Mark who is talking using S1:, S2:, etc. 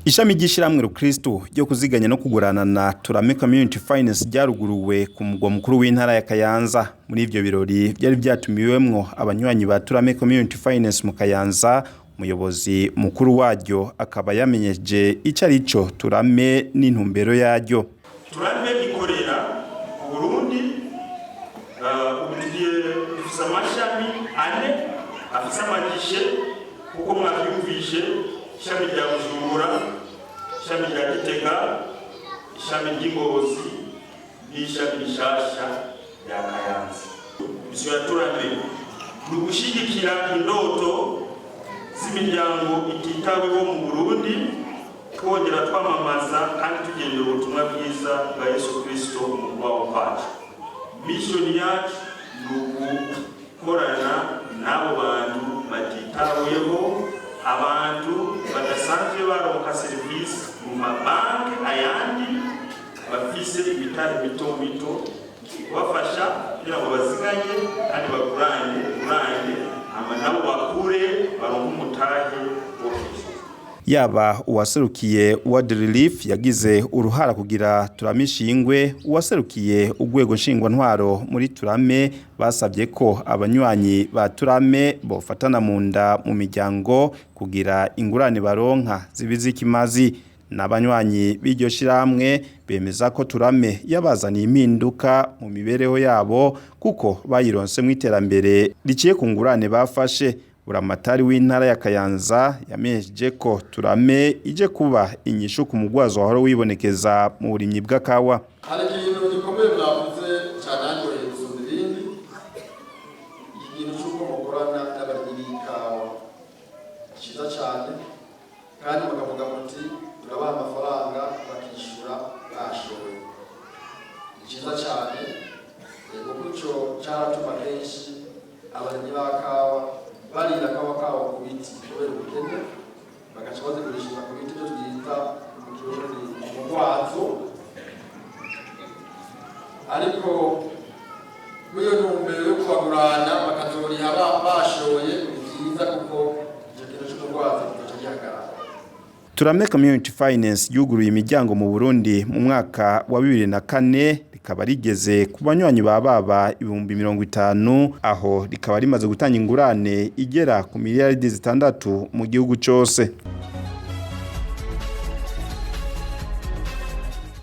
S1: Ishami ry'ishiramwe Rukristo ryo kuziganya no kugurana na Turame Community Finance ryaruguruwe ku mugwa mukuru w'intara ya Kayanza. Muri ivyo birori byari byatumiwemwo abanywanyi ba Turame Community Finance mu Kayanza. Umuyobozi mukuru waryo akaba yamenyeje icarico Turame n'intumbero yaryo.
S2: Turame ikorera mu Burundi ubugiye ifisa amashami ane afisa amagishe kuko mwavyumvishe ishami rya Bujumbura, ishami rya Gitega, ishami ry'Ingozi n'ishami rishasha rya Kayanza. Misiyo ya Turame ni ugushigikira indoto z'imiryango ititaweho mu Burundi, twongera twamamaza kandi tugendera ubutumwa bwiza bwa Yesu Kristo mu kubaho kwacu. Mission yacu ni ugukorana n'abo bantu batitaweho, abantu badasanzwe baronka serivisi mu mabanki ayandi bafise ibitari mito kubafasha kugira ngo baziganye kandi bagurane nabo bakure baronka umutahe w'ofisi.
S1: Yaba uwaserukiye World Relief yagize uruhara kugira Turame ishingwe, uwaserukiye urwego nshingwantwaro muri Turame basabye ko abanywanyi ba Turame bofatana mu nda mu miryango kugira ingurane baronka zibizikimazi. N'abanywanyi b'iryo shiramwe bemeza ko Turame yabazaniye impinduka mu mibereho yabo kuko bayironse mu iterambere riciye ku ngurane bafashe. Buramatari w'intara ya Kayanza yamenyeje ko Turame ije kuba inyishu ku mugwazo wahora wibonekeza mu burimyi bw'akawa.
S3: Hari ikintu gikomeye mwavuze cyane anyoye gusumba ibindi, ikintu cy'uko mukorana n'abarimyi b'ikawa cyiza cyane, kandi bakavuga muti turabaha amafaranga bakishyura bashoboye. Cyiza cyane kuko cyo cyaratuma kenshi abarimyi b'akawa barinda kawa ku biti kubera ubukene, bagaca bazigurisha ku biti byo twita mu Kirundi umugwazo. Ariko muri iyo ntumbero yo kubagurana bakazoriha bashoye byiza kuko icyo kintu cy'umugwazo kigaca gihagarara.
S1: Turame Community Finance yuguruye imiryango mu Burundi mu mwaka wa 2004, rikaba rigeze ku banywanyi baba 50,000, aho rikaba rimaze gutanga ingurane igera ku miliyaridi 6 mu gihugu cyose.